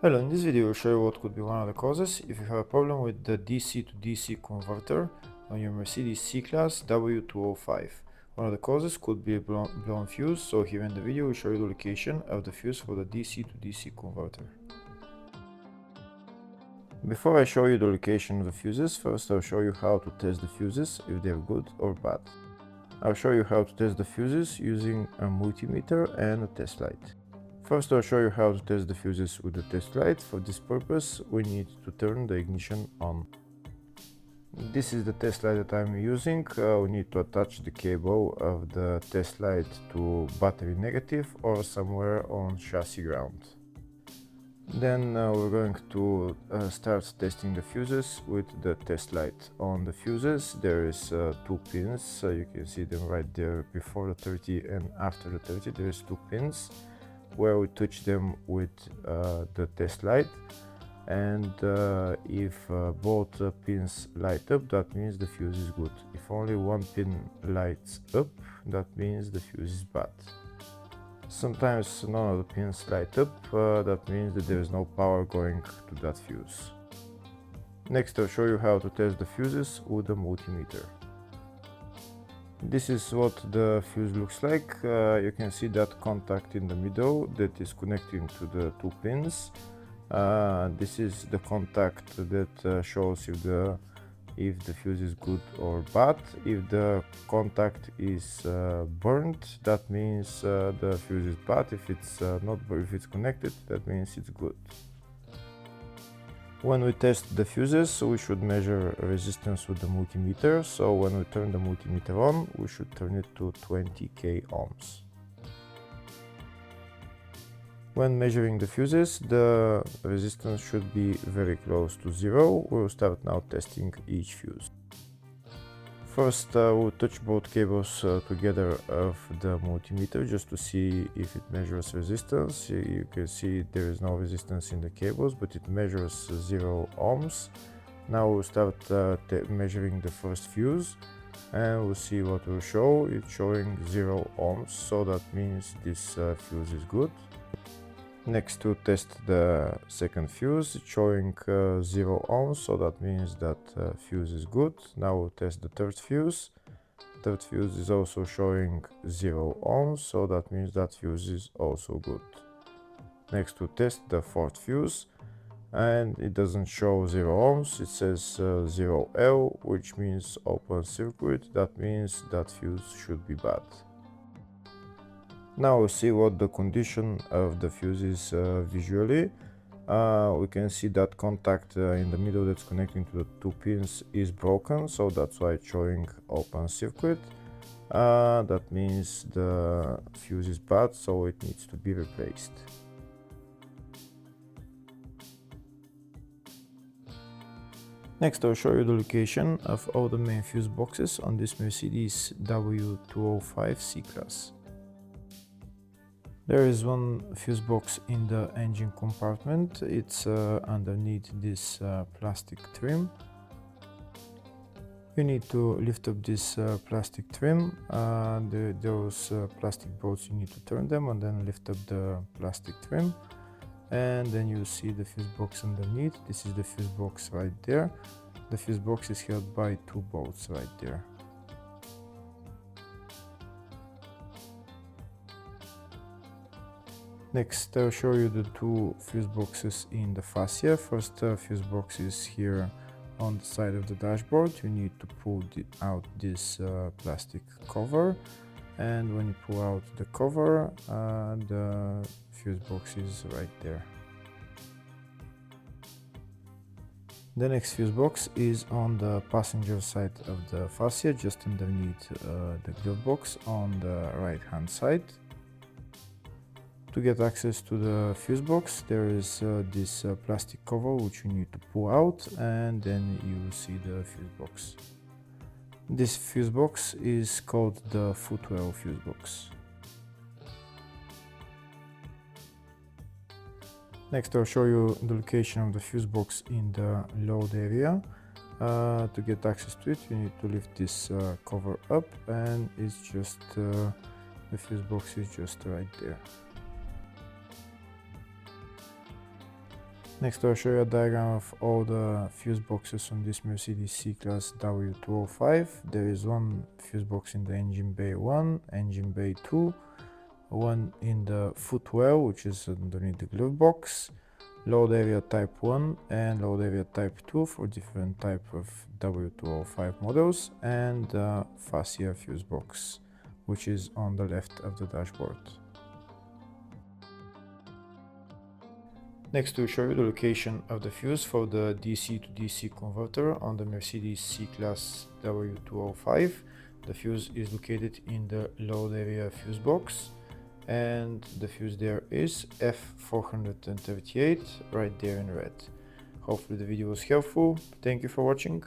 Hello, in this video I'll show you what could be one of the causes if you have a problem with the DC to DC converter on your Mercedes C-Class W205. One of the causes could be a blown fuse, so here in the video we'll show you the location of the fuse for the DC to DC converter. Before I show you the location of the fuses, first I'll show you how to test the fuses, if they're good or bad. I'll show you how to test the fuses using a multimeter and a test light. First, I'll show you how to test the fuses with the test light. For this purpose, we need to turn the ignition on. This is the test light that I'm using. We need to attach the cable of the test light to battery negative or somewhere on chassis ground. Then we're going to start testing the fuses with the test light. On the fuses there is two pins, so you can see them right there before the 30 and after the 30. There is two pins where we touch them with the test light, and if both pins light up, that means the fuse is good. If only one pin lights up, that means the fuse is bad. Sometimes none of the pins light up, that means that there is no power going to that fuse. Next, I'll show you how to test the fuses with a multimeter. This is what the fuse looks like. You can see that contact in the middle that is connecting to the two pins. This is the contact that shows if the fuse is good or bad. If the contact is burned, that means the fuse is bad. If it's if it's connected, that means it's good. When we test the fuses, we should measure resistance with the multimeter. So when we turn the multimeter on, we should turn it to 20k ohms. When measuring the fuses, the resistance should be very close to zero. We'll start now testing each fuse. First, we'll touch both cables together of the multimeter just to see if it measures resistance. You can see there is no resistance in the cables, but it measures 0 ohms. Now we'll start measuring the first fuse, and we'll see what will show. It's showing 0 ohms, so that means this fuse is good. Next, to test the second fuse, it's showing 0 ohms, so that means that fuse is good. Now we'll test the third fuse. Third fuse is also showing 0 ohms, so that means that fuse is also good. Next, to test the fourth fuse, and it doesn't show 0 ohms, it says 0L, which means open circuit. That means that fuse should be bad. Now we'll see what the condition of the fuse is visually. We can see that contact in the middle that's connecting to the two pins is broken, so that's why it's showing open circuit. That means the fuse is bad, so it needs to be replaced. Next, I'll show you the location of all the main fuse boxes on this Mercedes W205 C-Class. There is one fuse box in the engine compartment. It's underneath this plastic trim. You need to lift up this plastic trim. Those plastic bolts, you need to turn them and then lift up the plastic trim. And then you see the fuse box underneath. This is the fuse box right there. The fuse box is held by two bolts right there. Next, I'll show you the two fuse boxes in the fascia. First fuse box is here on the side of the dashboard. You need to pull out this plastic cover, and when you pull out the cover, the fuse box is right there. The next fuse box is on the passenger side of the fascia, just underneath the glove box on the right hand side. To get access to the fuse box, there is this plastic cover which you need to pull out, and then you will see the fuse box. This fuse box is called the footwell fuse box. Next, I'll show you the location of the fuse box in the load area. To get access to it, you need to lift this cover up, and it's just the fuse box is just right there. Next I'll show you a diagram of all the fuse boxes on this Mercedes C-Class W205. There is one fuse box in the engine bay 1, engine bay 2, one in the footwell, which is underneath the glove box, load area type 1 and load area type 2 for different type of W205 models, and the fascia fuse box, which is on the left of the dashboard. Next we'll show you the location of the fuse for the DC to DC converter on the Mercedes C-Class W205. The fuse is located in the load area fuse box, and the fuse there is F438 right there in red. Hopefully the video was helpful. Thank you for watching.